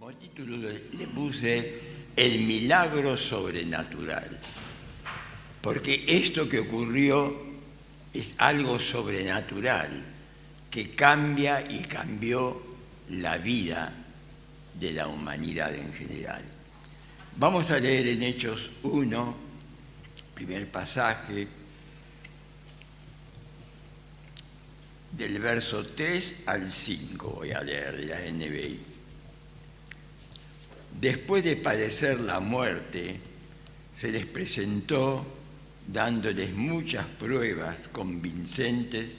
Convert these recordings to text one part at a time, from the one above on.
Como título le puse El milagro sobrenatural, porque esto que ocurrió es algo sobrenatural que cambia y cambió la vida de la humanidad en general. Vamos a leer en Hechos 1, primer pasaje, del verso 3 al 5, voy a leer de la NBI. Después de padecer la muerte, se les presentó dándoles muchas pruebas convincentes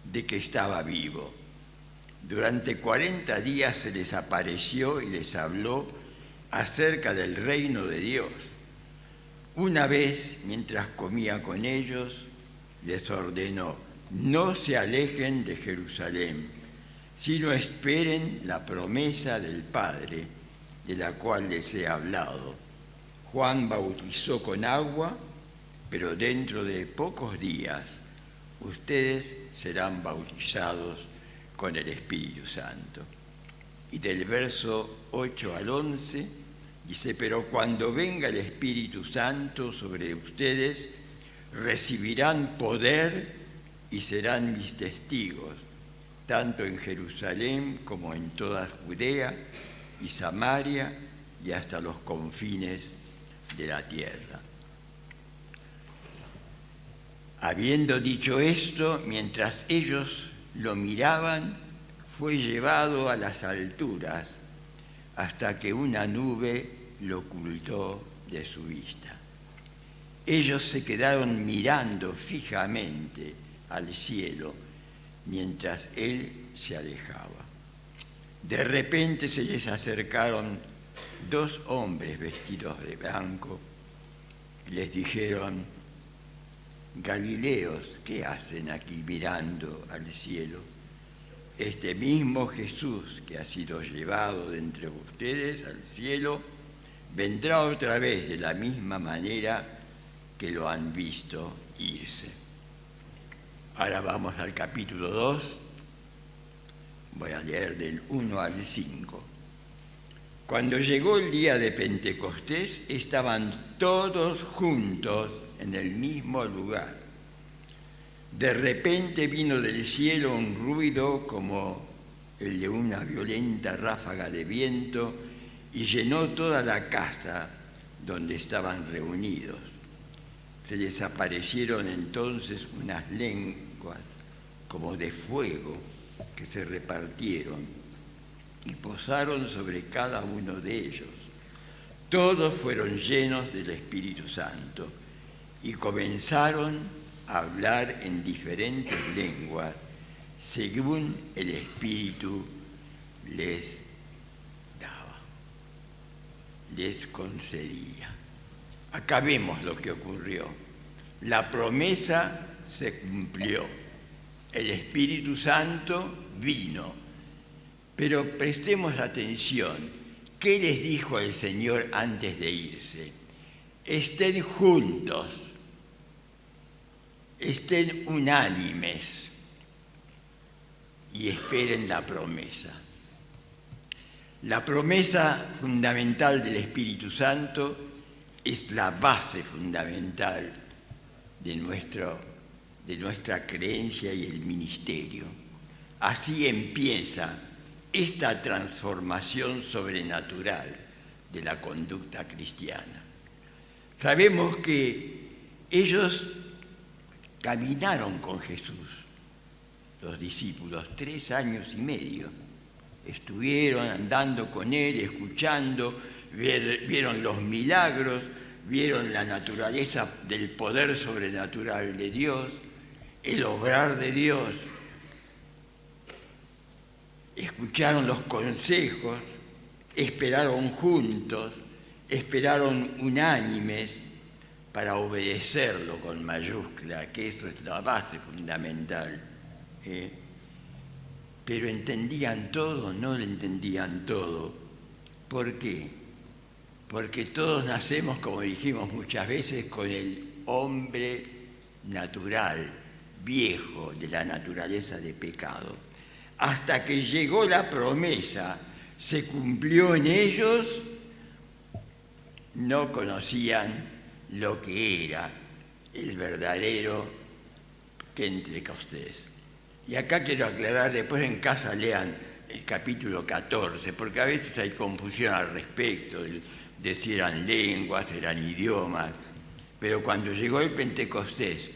de que estaba vivo. Durante 40 días se les apareció y les habló acerca del reino de Dios. Una vez, mientras comía con ellos, les ordenó: no se alejen de Jerusalén, sino esperen la promesa del Padre, de la cual les he hablado. Juan bautizó con agua, pero dentro de pocos días ustedes serán bautizados con el Espíritu Santo. Y del verso 8 al 11 dice: pero cuando venga el Espíritu Santo sobre ustedes, recibirán poder y serán mis testigos, tanto en Jerusalén como en toda Judea y Samaria y hasta los confines de la tierra. Habiendo dicho esto, mientras ellos lo miraban, fue llevado a las alturas hasta que una nube lo ocultó de su vista. Ellos se quedaron mirando fijamente al cielo mientras él se alejaba. De repente se les acercaron dos hombres vestidos de blanco y les dijeron: Galileos, ¿qué hacen aquí mirando al cielo? Este mismo Jesús que ha sido llevado de entre ustedes al cielo vendrá otra vez de la misma manera que lo han visto irse. Ahora vamos al capítulo 2. Voy a leer del 1 al 5. Cuando llegó el día de Pentecostés, estaban todos juntos en el mismo lugar. De repente vino del cielo un ruido como el de una violenta ráfaga de viento y llenó toda la casa donde estaban reunidos. Se les aparecieron entonces unas lenguas como de fuego que se repartieron y posaron sobre cada uno de ellos. Todos fueron llenos del Espíritu Santo y comenzaron a hablar en diferentes lenguas según el Espíritu les daba, les concedía. Acá vemos lo que ocurrió. La promesa se cumplió. El Espíritu Santo vino. Pero prestemos atención. ¿Qué les dijo el Señor antes de irse? Estén juntos, estén unánimes y esperen la promesa. La promesa fundamental del Espíritu Santo es la base fundamental de nuestra creencia y el ministerio. Así empieza esta transformación sobrenatural de la conducta cristiana. Sabemos que ellos caminaron con Jesús, los discípulos, 3 años y medio. Estuvieron andando con él, escuchando, vieron los milagros, vieron la naturaleza del poder sobrenatural de Dios, el obrar de Dios. Escucharon los consejos, esperaron juntos, esperaron unánimes para obedecerlo con mayúscula, que eso es la base fundamental. Pero ¿entendían todo? No lo entendían todo. ¿Por qué? Porque todos nacemos, como dijimos muchas veces, con el hombre natural, viejo, de la naturaleza de pecado. Hasta que llegó la promesa, se cumplió en ellos, no conocían lo que era el verdadero Pentecostés. Y acá quiero aclarar, después en casa lean el capítulo 14, porque a veces hay confusión al respecto de si eran lenguas, eran idiomas, pero cuando llegó el Pentecostés,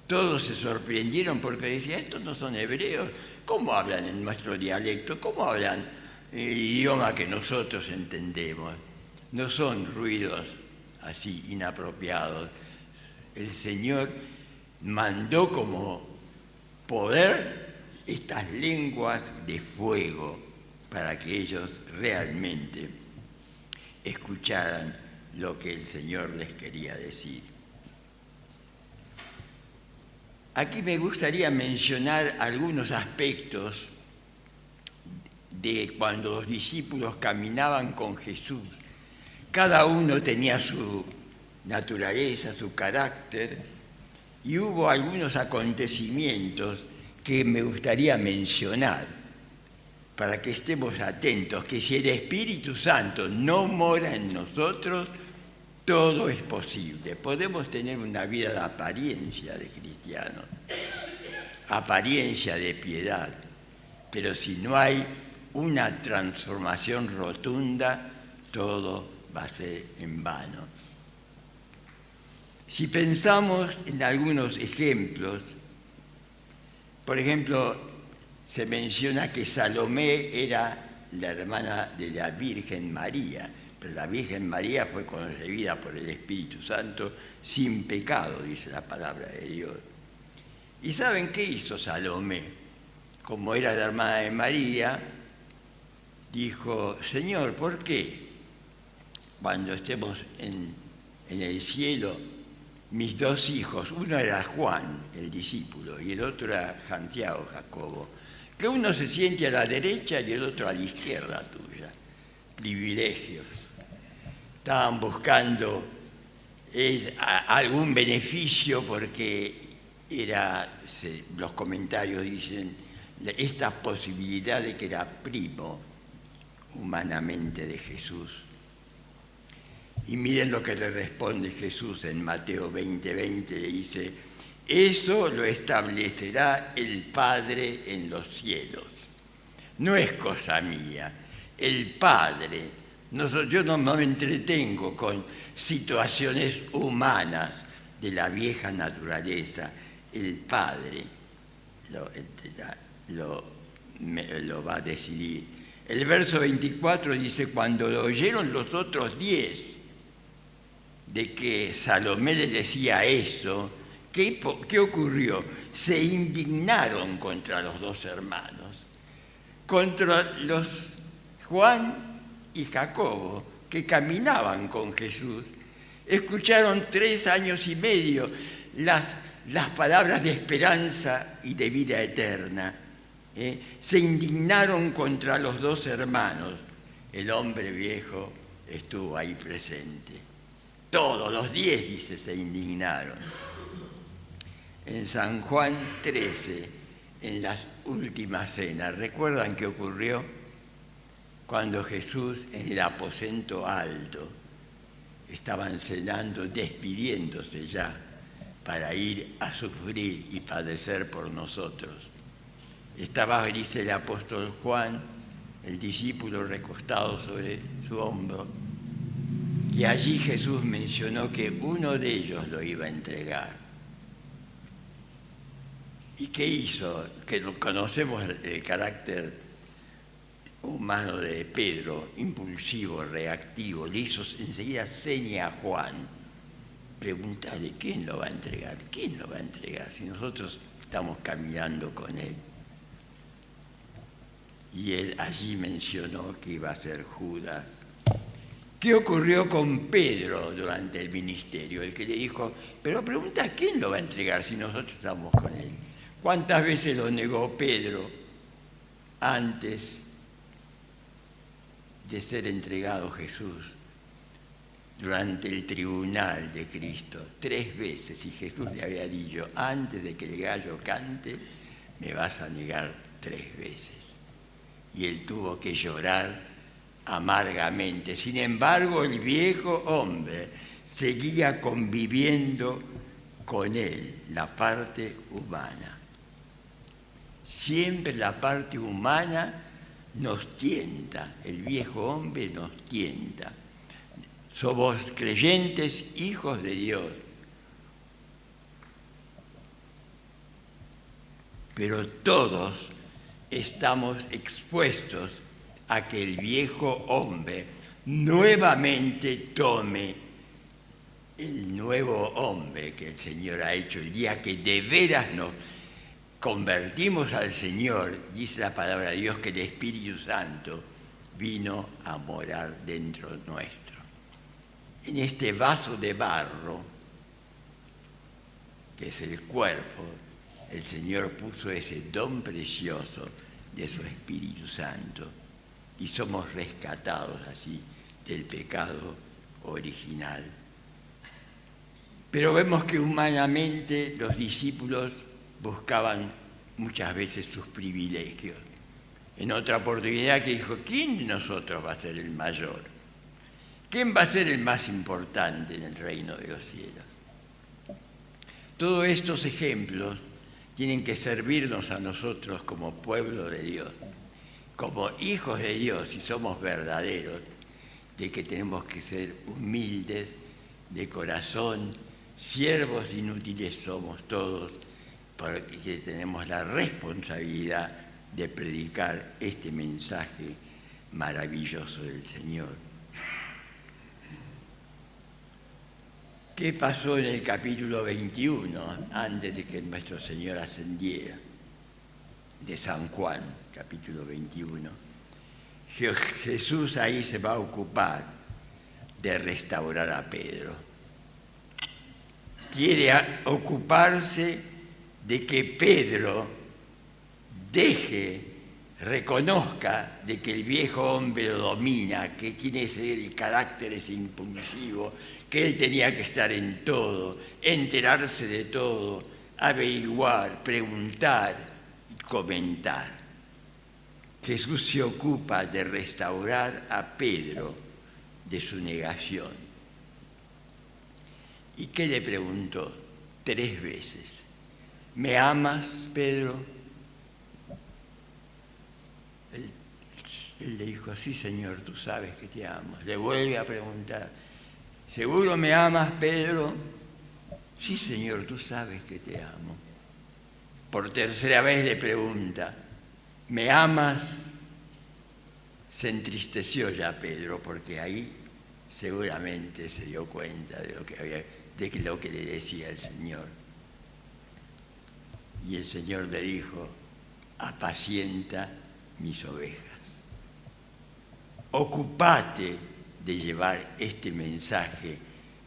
todos se sorprendieron porque decían, estos no son hebreos, ¿cómo hablan en nuestro dialecto? ¿Cómo hablan el idioma que nosotros entendemos? No son ruidos así inapropiados. El Señor mandó como poder estas lenguas de fuego para que ellos realmente escucharan lo que el Señor les quería decir. Aquí me gustaría mencionar algunos aspectos de cuando los discípulos caminaban con Jesús. Cada uno tenía su naturaleza, su carácter, y hubo algunos acontecimientos que me gustaría mencionar para que estemos atentos, que si el Espíritu Santo no mora en nosotros, todo es posible. Podemos tener una vida de apariencia de cristianos, apariencia de piedad, pero si no hay una transformación rotunda, todo va a ser en vano. Si pensamos en algunos ejemplos, por ejemplo, se menciona que Salomé era la hermana de la Virgen María, pero la Virgen María fue concebida por el Espíritu Santo sin pecado, dice la palabra de Dios. ¿Y saben qué hizo Salomé? Como era la hermana de María, dijo, Señor, ¿por qué cuando estemos en el cielo, mis dos hijos, uno era Juan, el discípulo, y el otro era Santiago, Jacobo, que uno se siente a la derecha y el otro a la izquierda tuya? Privilegios. Estaban buscando algún beneficio porque los comentarios dicen esta posibilidad de que era primo humanamente de Jesús. Y miren lo que le responde Jesús en Mateo 20:20, le dice, eso lo establecerá el Padre en los cielos. No es cosa mía, el Padre. Yo no me entretengo con situaciones humanas de la vieja naturaleza. El Padre lo va a decidir. El verso 24 dice, cuando lo oyeron los otros 10, de que Salomé le decía eso, ¿qué ocurrió? Se indignaron contra los dos hermanos, contra los Juan y Jacobo, que caminaban con Jesús. Escucharon 3 años y medio las palabras de esperanza y de vida eterna. Se indignaron contra los dos hermanos. El hombre viejo estuvo ahí presente. Todos los 10, dice, se indignaron. En San Juan 13, en las últimas cenas, ¿recuerdan qué ocurrió? Cuando Jesús en el aposento alto estaban cenando, despidiéndose ya para ir a sufrir y padecer por nosotros. Estaba, dice el apóstol Juan, el discípulo recostado sobre su hombro, y allí Jesús mencionó que uno de ellos lo iba a entregar. ¿Y qué hizo? Que conocemos el carácter humano de Pedro, impulsivo, reactivo. Le hizo enseguida seña a Juan. Preguntarle, ¿quién lo va a entregar? ¿Quién lo va a entregar si nosotros estamos caminando con él? Y él allí mencionó que iba a ser Judas. ¿Qué ocurrió con Pedro durante el ministerio? El que le dijo, pero pregunta, ¿quién lo va a entregar si nosotros estamos con él? ¿Cuántas veces lo negó Pedro antes de ser entregado Jesús? Durante el tribunal de Cristo, 3 veces, y Jesús le había dicho, antes de que el gallo cante, me vas a negar 3 veces. y él tuvo que llorar amargamente. Sin embargo, el viejo hombre seguía conviviendo con él, la parte humana. Siempre la parte humana nos tienta, el viejo hombre nos tienta. Somos creyentes, hijos de Dios. Pero todos estamos expuestos a que el viejo hombre nuevamente tome el nuevo hombre que el Señor ha hecho. El día que de veras nos convertimos al Señor, dice la palabra de Dios que el Espíritu Santo vino a morar dentro nuestro. En este vaso de barro, que es el cuerpo, el Señor puso ese don precioso de su Espíritu Santo y somos rescatados así del pecado original. Pero vemos que humanamente los discípulos buscaban muchas veces sus privilegios. En otra oportunidad que dijo, ¿quién de nosotros va a ser el mayor? ¿Quién va a ser el más importante en el reino de los cielos? Todos estos ejemplos tienen que servirnos a nosotros como pueblo de Dios, como hijos de Dios, si somos verdaderos, de que tenemos que ser humildes de corazón, siervos inútiles somos todos, porque tenemos la responsabilidad de predicar este mensaje maravilloso del Señor. ¿Qué pasó en el capítulo 21, antes de que nuestro Señor ascendiera? De San Juan, capítulo 21. Jesús ahí se va a ocupar de restaurar a Pedro. Quiere ocuparse de que Pedro reconozca de que el viejo hombre lo domina, que tiene ese carácter ese impulsivo, que él tenía que estar en todo, enterarse de todo, averiguar, preguntar y comentar. Jesús se ocupa de restaurar a Pedro de su negación. ¿Y qué le preguntó? 3 veces. ¿Me amas, Pedro? Él le dijo, sí, Señor, tú sabes que te amo. Le vuelve a preguntar, ¿seguro me amas, Pedro? Sí, Señor, tú sabes que te amo. Por 3ª vez le pregunta, ¿me amas? Se entristeció ya Pedro, porque ahí seguramente se dio cuenta de lo que le decía el Señor. Y el Señor le dijo, apacienta mis ovejas. Ocupate de llevar este mensaje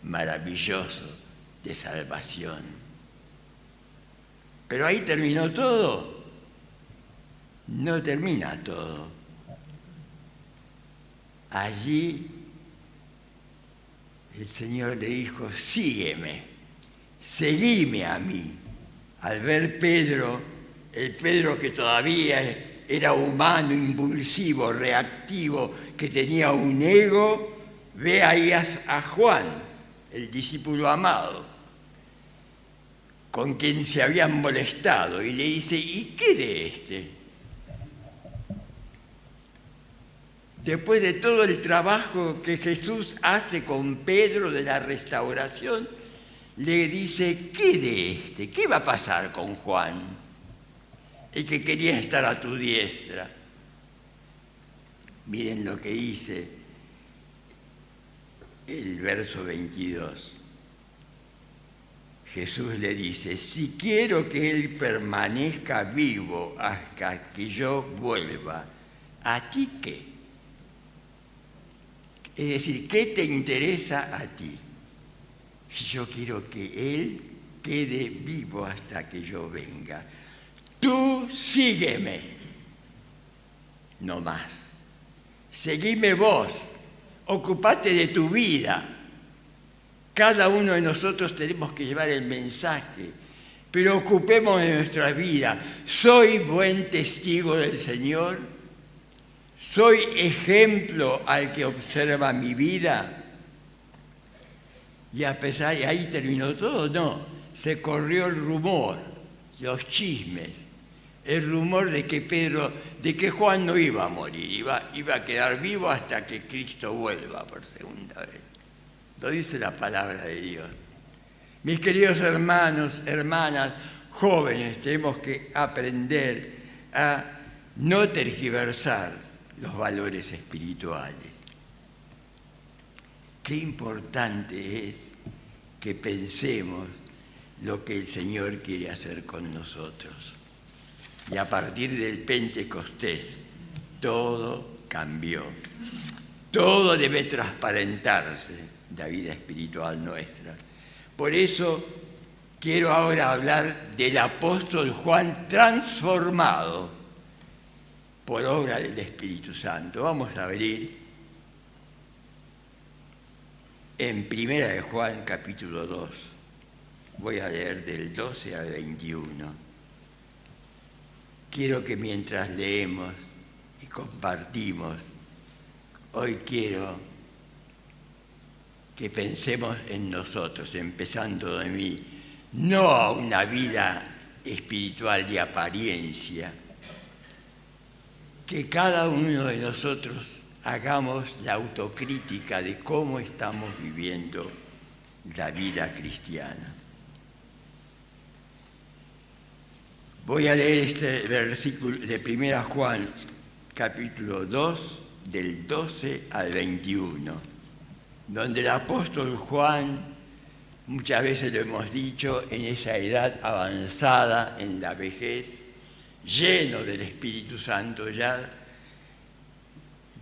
maravilloso de salvación. Pero ahí terminó todo. No termina todo. Allí el Señor le dijo, sígueme, seguime a mí. Al ver Pedro, el Pedro que todavía era humano, impulsivo, reactivo, que tenía un ego, ve ahí a Juan, el discípulo amado, con quien se habían molestado, y le dice, ¿y qué de este? Después de todo el trabajo que Jesús hace con Pedro de la restauración, le dice, ¿qué de este? ¿Qué va a pasar con Juan? El que quería estar a tu diestra. Miren lo que dice el verso 22. Jesús le dice, si quiero que él permanezca vivo hasta que yo vuelva, ¿a ti qué? Es decir, ¿qué te interesa a ti? Si yo quiero que él quede vivo hasta que yo venga. Tú sígueme, no más. Seguime vos, ocupate de tu vida. Cada uno de nosotros tenemos que llevar el mensaje, pero ocupemos de nuestra vida. ¿Soy buen testigo del Señor? ¿Soy ejemplo al que observa mi vida? Y a pesar, y ahí terminó todo, no, se corrió el rumor, los chismes, el rumor de que Juan no iba a morir, iba a quedar vivo hasta que Cristo vuelva por segunda vez. Lo dice la palabra de Dios. Mis queridos hermanos, hermanas, jóvenes, tenemos que aprender a no tergiversar los valores espirituales. Qué importante es que pensemos lo que el Señor quiere hacer con nosotros. Y a partir del Pentecostés, todo cambió. Todo debe transparentarse, la vida espiritual nuestra. Por eso quiero ahora hablar del apóstol Juan transformado por obra del Espíritu Santo. Vamos a abrir en Primera de Juan, capítulo 2. Voy a leer del 12 al 21. Quiero que mientras leemos y compartimos, hoy quiero que pensemos en nosotros, empezando de mí, no a una vida espiritual de apariencia, que cada uno de nosotros hagamos la autocrítica de cómo estamos viviendo la vida cristiana. Voy a leer este versículo de 1 Juan, capítulo 2, del 12 al 21, donde el apóstol Juan, muchas veces lo hemos dicho, en esa edad avanzada, en la vejez, lleno del Espíritu Santo ya,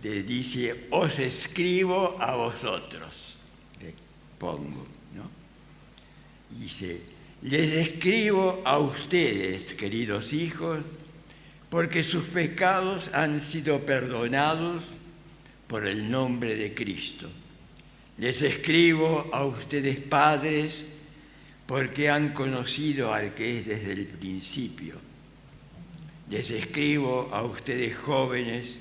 dice, os escribo a vosotros, le pongo, ¿no? Dice, les escribo a ustedes, queridos hijos, porque sus pecados han sido perdonados por el nombre de Cristo. Les escribo a ustedes, padres, porque han conocido al que es desde el principio. Les escribo a ustedes, jóvenes,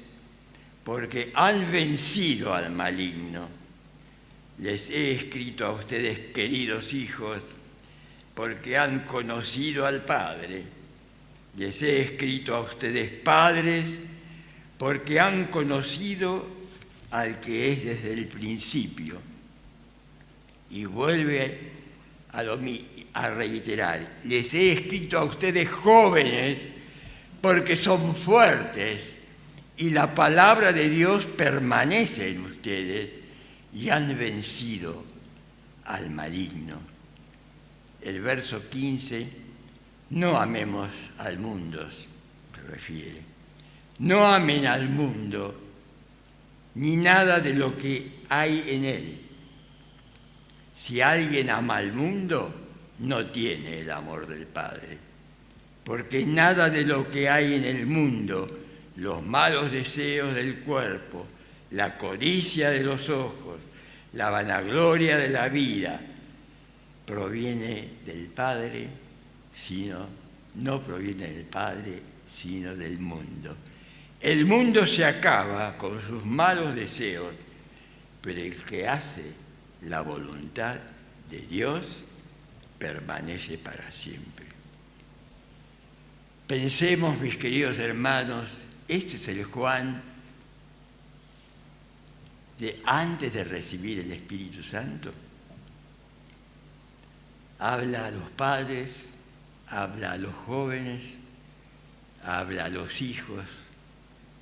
porque han vencido al maligno. Les he escrito a ustedes, queridos hijos, porque han conocido al Padre. Les he escrito a ustedes, padres, porque han conocido al que es desde el principio. Y vuelve a reiterar, les he escrito a ustedes, jóvenes, porque son fuertes y la palabra de Dios permanece en ustedes y han vencido al maligno. El verso 15, no amemos al mundo, se refiere. No amen al mundo, ni nada de lo que hay en él. Si alguien ama al mundo, no tiene el amor del Padre, porque nada de lo que hay en el mundo, los malos deseos del cuerpo, la codicia de los ojos, la vanagloria de la vida, proviene del Padre, no proviene del Padre, sino del mundo. El mundo se acaba con sus malos deseos, pero el que hace la voluntad de Dios permanece para siempre. Pensemos, mis queridos hermanos, este es el Juan de antes de recibir el Espíritu Santo. Habla a los padres, habla a los jóvenes, habla a los hijos,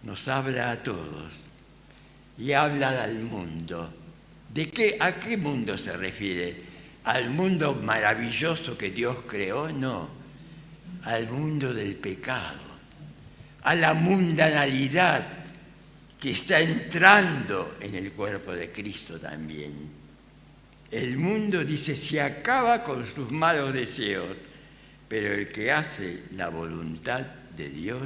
nos habla a todos y habla al mundo. ¿A qué mundo se refiere? ¿Al mundo maravilloso que Dios creó? No, al mundo del pecado, a la mundanalidad que está entrando en el cuerpo de Cristo también. El mundo, dice, se acaba con sus malos deseos, pero el que hace la voluntad de Dios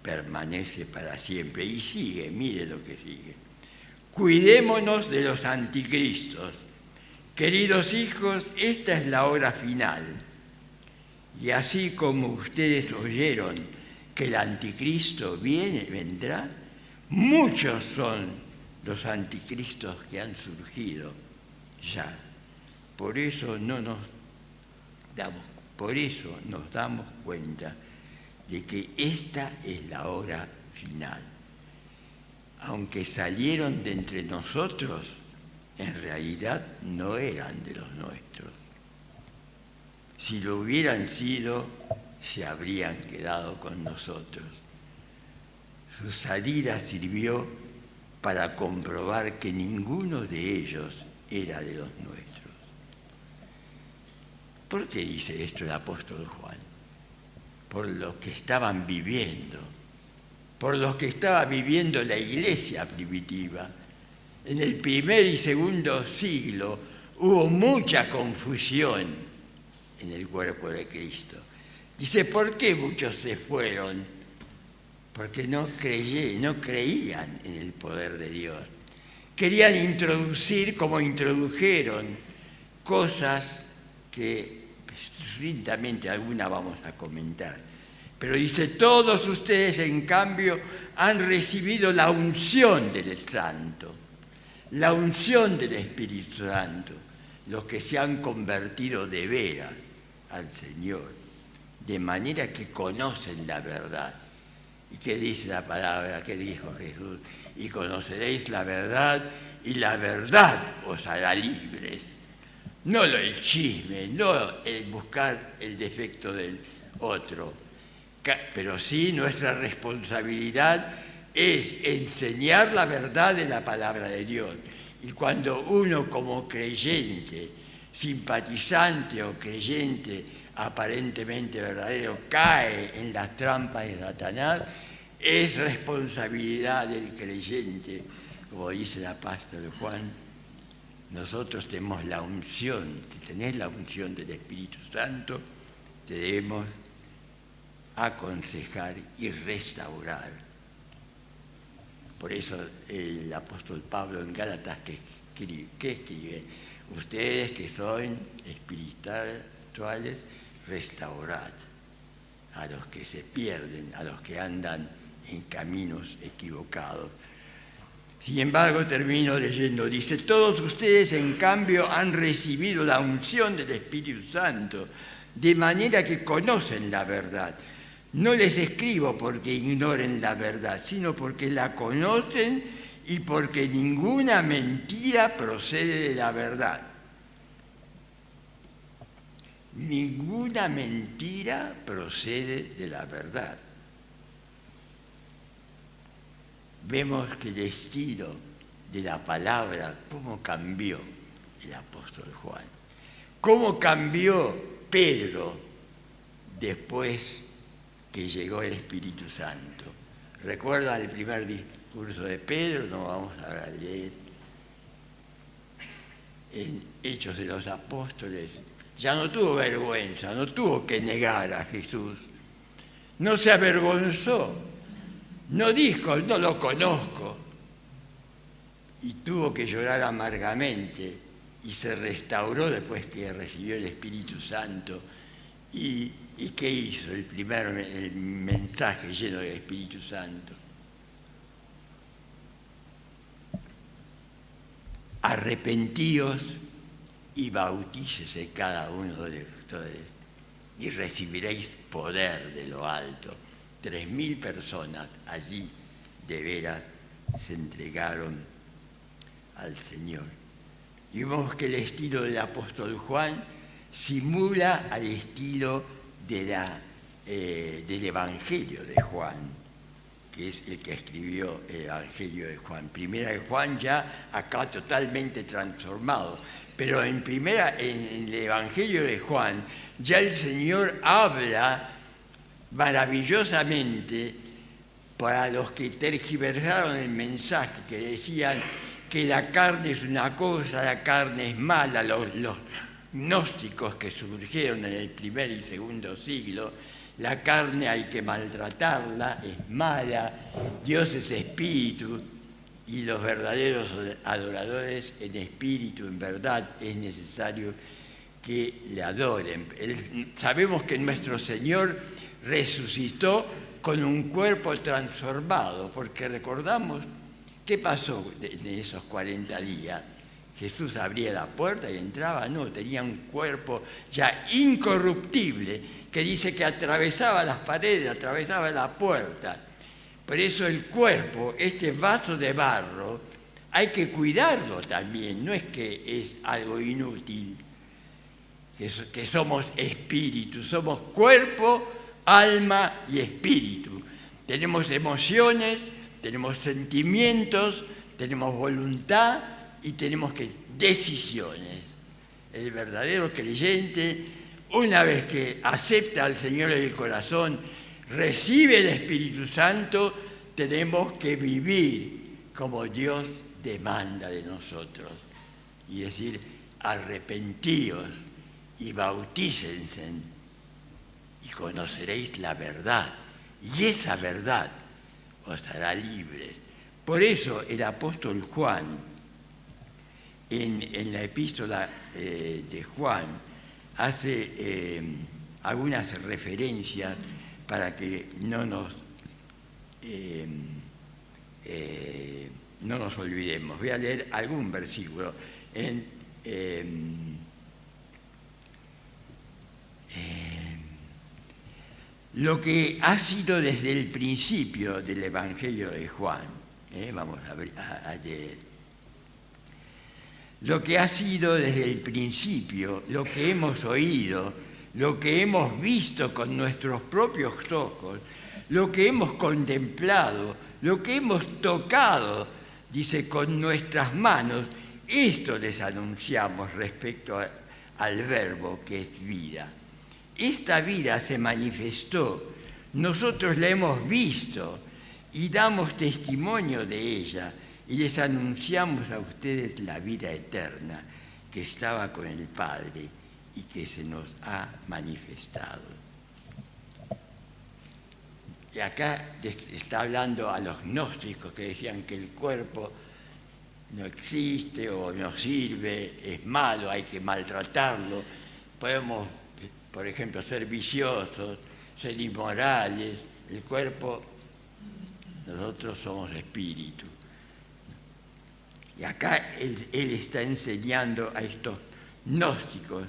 permanece para siempre. Y sigue, mire lo que sigue. Cuidémonos de los anticristos. Queridos hijos, esta es la hora final. Y así como ustedes oyeron que el anticristo vendrá, Muchos son los anticristos que han surgido ya. Por eso nos damos cuenta de que esta es la hora final. Aunque salieron de entre nosotros, en realidad no eran de los nuestros. Si lo hubieran sido, se habrían quedado con nosotros. Su salida sirvió para comprobar que ninguno de ellos era de los nuestros. ¿Por qué dice esto el apóstol Juan? Por lo que estaban viviendo, por lo que estaba viviendo la iglesia primitiva. En el primer y segundo siglo hubo mucha confusión en el cuerpo de Cristo. Dice, ¿por qué muchos se fueron? Porque no creían en el poder de Dios. Querían introducir, como introdujeron, cosas que sucintamente alguna vamos a comentar. Pero dice, todos ustedes en cambio han recibido la unción del Santo, la unción del Espíritu Santo, los que se han convertido de veras al Señor, de manera que conocen la verdad. ¿Y qué dice la palabra? ¿Qué dijo Jesús? Y conoceréis la verdad, y la verdad os hará libres. No el chisme, no el buscar el defecto del otro, pero sí nuestra responsabilidad es enseñar la verdad de la palabra de Dios. Y cuando uno como creyente, simpatizante o creyente aparentemente verdadero, cae en las trampas de Satanás, es responsabilidad del creyente, como dice el apóstol Juan. Nosotros tenemos la unción, si tenés la unción del Espíritu Santo, te debemos aconsejar y restaurar. Por eso el apóstol Pablo en Gálatas que escribe, ustedes que son espirituales, restaurad a los que se pierden, a los que andan en caminos equivocados. Sin embargo, termino leyendo, dice, todos ustedes en cambio han recibido la unción del Espíritu Santo, de manera que conocen la verdad. No les escribo porque ignoren la verdad, sino porque la conocen y porque ninguna mentira procede de la verdad. Ninguna mentira procede de la verdad. Vemos que el estilo de la palabra, cómo cambió el apóstol Juan, cómo cambió Pedro después que llegó el Espíritu Santo. ¿Recuerdan el primer discurso de Pedro? No vamos a leer. En Hechos de los Apóstoles, ya no tuvo vergüenza, no tuvo que negar a Jesús, no se avergonzó. No dijo, no lo conozco, y tuvo que llorar amargamente, y se restauró después que recibió el Espíritu Santo. ¿Y qué hizo? El mensaje lleno del Espíritu Santo. Arrepentíos y bautícese cada uno de ustedes, y recibiréis poder de lo alto. 3.000 personas allí de veras se entregaron al Señor. Y vemos que el estilo del apóstol Juan simula al estilo del Evangelio de Juan, que es el que escribió el Evangelio de Juan. Primera de Juan ya acá totalmente transformado, pero en el Evangelio de Juan ya el Señor habla maravillosamente para los que tergiversaron el mensaje, que decían que la carne es una cosa, la carne es mala, los gnósticos que surgieron en el primer y segundo siglo, la carne hay que maltratarla, es mala, Dios es espíritu y los verdaderos adoradores en espíritu, en verdad, es necesario que le adoren. Sabemos que nuestro Señor resucitó con un cuerpo transformado, porque recordamos qué pasó en esos 40 días. Jesús abría la puerta y entraba, no, tenía un cuerpo ya incorruptible, que dice que atravesaba las paredes, atravesaba la puerta. Por eso el cuerpo, este vaso de barro, hay que cuidarlo también, no es que es algo inútil, que somos espíritu, somos cuerpo, alma y espíritu. Tenemos emociones, tenemos sentimientos, tenemos voluntad y tenemos decisiones. El verdadero creyente, una vez que acepta al Señor en el corazón, recibe el Espíritu Santo, tenemos que vivir como Dios demanda de nosotros. Y decir, arrepentíos y bautícense y conoceréis la verdad. Y esa verdad os hará libres. Por eso el apóstol Juan, en la epístola de Juan, hace algunas referencias para que no nos olvidemos. Voy a leer algún versículo. Lo que ha sido desde el principio del Evangelio de Juan, vamos a leer. Lo que ha sido desde el principio, lo que hemos oído, lo que hemos visto con nuestros propios ojos, lo que hemos contemplado, lo que hemos tocado, dice, con nuestras manos, esto les anunciamos respecto al Verbo que es vida. Esta vida se manifestó, nosotros la hemos visto y damos testimonio de ella y les anunciamos a ustedes la vida eterna que estaba con el Padre y que se nos ha manifestado. Y acá está hablando a los gnósticos que decían que el cuerpo no existe o no sirve, es malo, hay que maltratarlo. Podemos, por ejemplo, ser viciosos, ser inmorales. El cuerpo, nosotros somos espíritu. Y acá él está enseñando a estos gnósticos,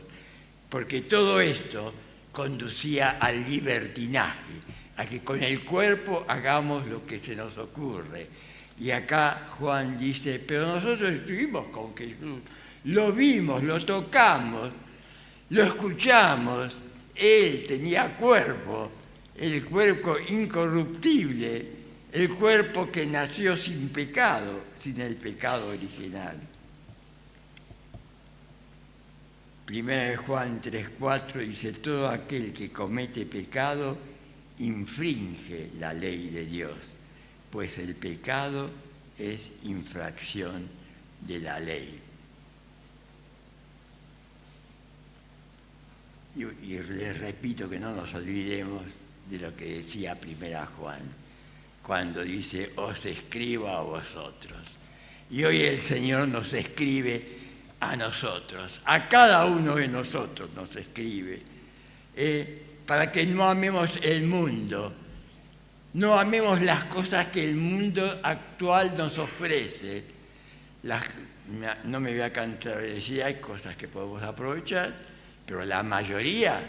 porque todo esto conducía al libertinaje, a que con el cuerpo hagamos lo que se nos ocurre. Y acá Juan dice, pero nosotros estuvimos con Jesús, lo vimos, lo tocamos, lo escuchamos, él tenía cuerpo, el cuerpo incorruptible, el cuerpo que nació sin pecado, sin el pecado original. 1 Juan 3:4 dice, todo aquel que comete pecado infringe la ley de Dios, pues el pecado es infracción de la ley. Y les repito que no nos olvidemos de lo que decía 1 Juan, cuando dice, os escribo a vosotros. Y hoy el Señor nos escribe a nosotros, a cada uno de nosotros nos escribe, para que no amemos el mundo, no amemos las cosas que el mundo actual nos ofrece. No me voy a cansar de decir, hay cosas que podemos aprovechar, pero la mayoría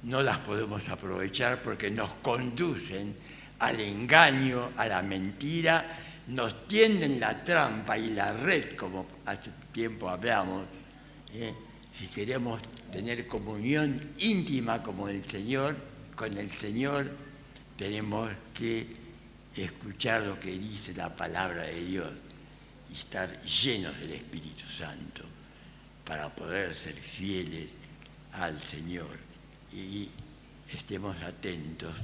no las podemos aprovechar porque nos conducen al engaño, a la mentira, nos tienden la trampa y la red, como hace tiempo hablamos. Si queremos tener comunión íntima con el Señor, tenemos que escuchar lo que dice la palabra de Dios y estar llenos del Espíritu Santo para poder ser fieles al Señor. Y estemos atentos.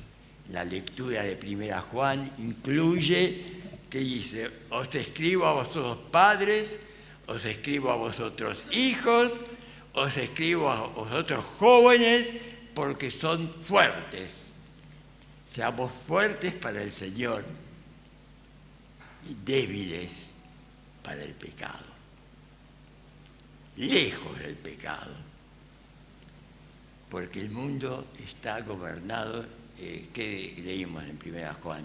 La lectura de 1 Juan incluye que dice, os escribo a vosotros padres, os escribo a vosotros hijos, os escribo a vosotros jóvenes, porque son fuertes. Seamos fuertes para el Señor y débiles para el pecado. Lejos del pecado. Porque el mundo está gobernado que leímos en 1 Juan,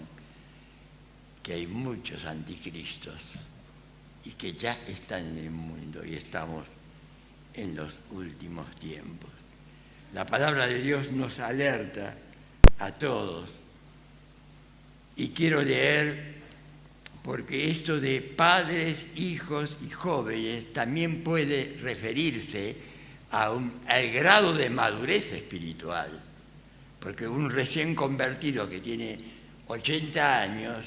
que hay muchos anticristos y que ya están en el mundo y estamos en los últimos tiempos. La palabra de Dios nos alerta a todos. Y quiero leer, porque esto de padres, hijos y jóvenes también puede referirse al grado de madurez espiritual. Porque un recién convertido que tiene 80 años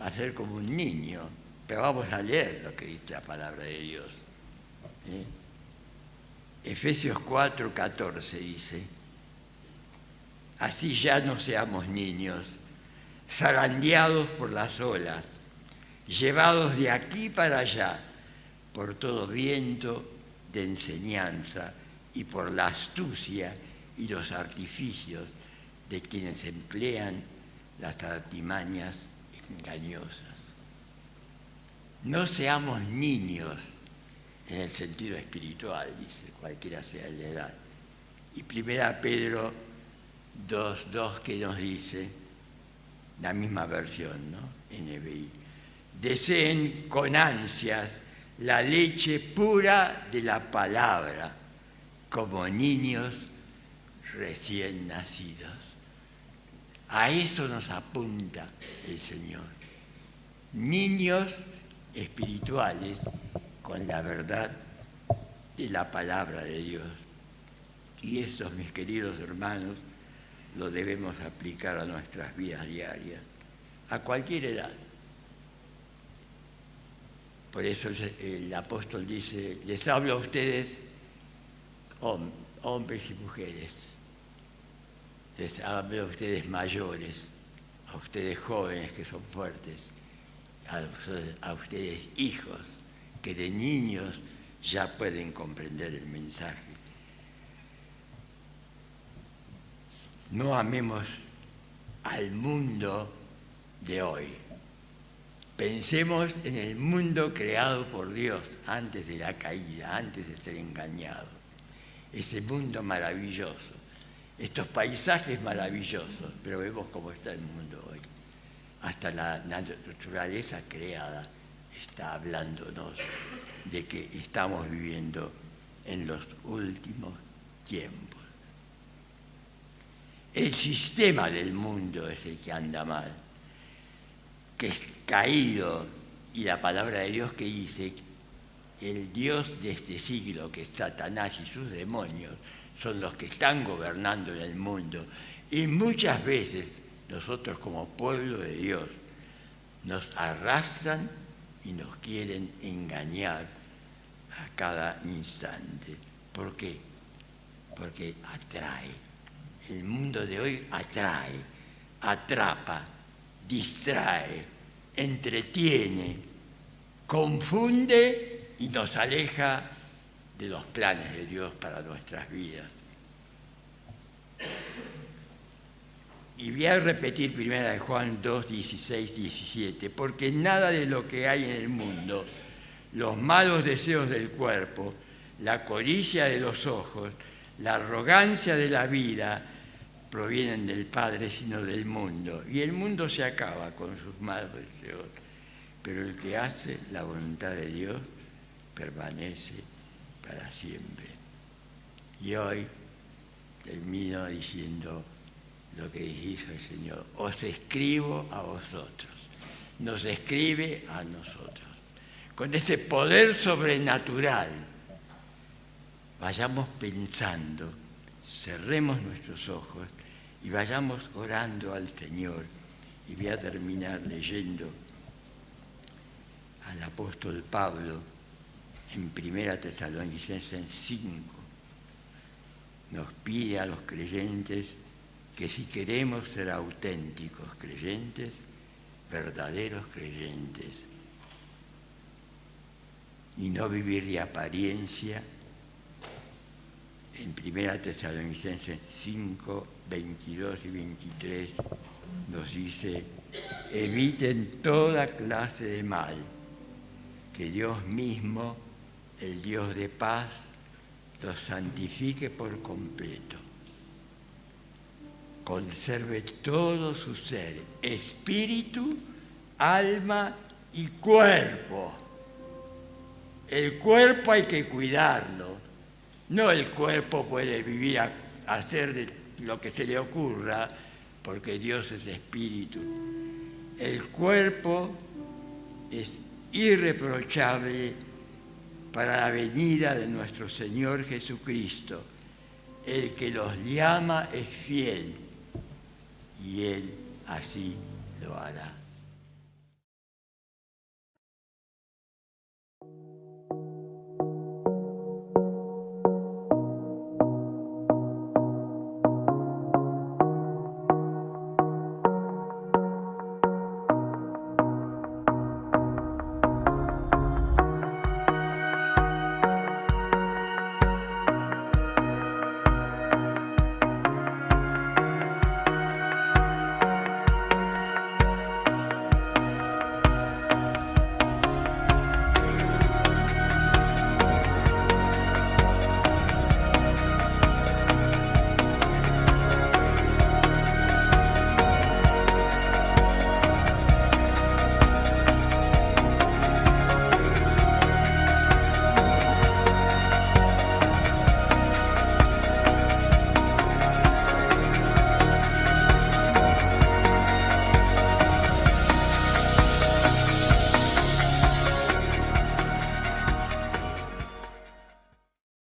va a ser como un niño. Pero vamos a leer lo que dice la palabra de Dios. Efesios 4:14 dice: así ya no seamos niños, zarandeados por las olas, llevados de aquí para allá por todo viento de enseñanza y por la astucia y los artificios de quienes emplean las artimañas engañosas. No seamos niños en el sentido espiritual, dice, cualquiera sea la edad. Y 1 Pedro 2:2 que nos dice, la misma versión, ¿no? NBI: deseen con ansias la leche pura de la palabra, como niños recién nacidos. A eso nos apunta el Señor. Niños espirituales con la verdad de la palabra de Dios. Y eso, mis queridos hermanos, lo debemos aplicar a nuestras vidas diarias, a cualquier edad. Por eso el apóstol dice: les hablo a ustedes, hombres y mujeres, les hablo a ustedes mayores, a ustedes jóvenes que son fuertes, a ustedes hijos, que de niños ya pueden comprender el mensaje. No amemos al mundo de hoy. Pensemos en el mundo creado por Dios antes de la caída, antes de ser engañado. Ese mundo maravilloso, estos paisajes maravillosos, pero vemos cómo está el mundo hoy. Hasta la naturaleza creada está hablándonos de que estamos viviendo en los últimos tiempos. El sistema del mundo es el que anda mal, que es caído, y la palabra de Dios que dice: el Dios de este siglo, que es Satanás y sus demonios, son los que están gobernando en el mundo. Y muchas veces nosotros, como pueblo de Dios, nos arrastran y nos quieren engañar a cada instante. ¿Por qué? Porque atrae. El mundo de hoy atrae, atrapa, distrae, entretiene, confunde y nos aleja de los planes de Dios para nuestras vidas. Y voy a repetir 1 Juan 2, 16, 17, porque nada de lo que hay en el mundo, los malos deseos del cuerpo, la codicia de los ojos, la arrogancia de la vida, provienen del Padre, sino del mundo. Y el mundo se acaba con sus malos deseos, pero el que hace la voluntad de Dios permanece para siempre. Y hoy termino diciendo lo que hizo el Señor: os escribo a vosotros, nos escribe a nosotros. Con ese poder sobrenatural, vayamos pensando, cerremos nuestros ojos y vayamos orando al Señor. Y voy a terminar leyendo al apóstol Pablo en 1 Tesalonicenses 5. Nos pide a los creyentes que si queremos ser auténticos creyentes, verdaderos creyentes, y no vivir de apariencia, en 1 Tesalonicenses 5, 22 y 23 nos dice: eviten toda clase de mal, que Dios mismo, el Dios de paz, los santifique por completo. conserve todo su ser, espíritu, alma y cuerpo. El cuerpo hay que cuidarlo. No el cuerpo puede vivir a hacer de lo que se le ocurra, porque Dios es espíritu. El cuerpo es irreprochable para la venida de nuestro Señor Jesucristo. El que los llama es fiel y Él así lo hará.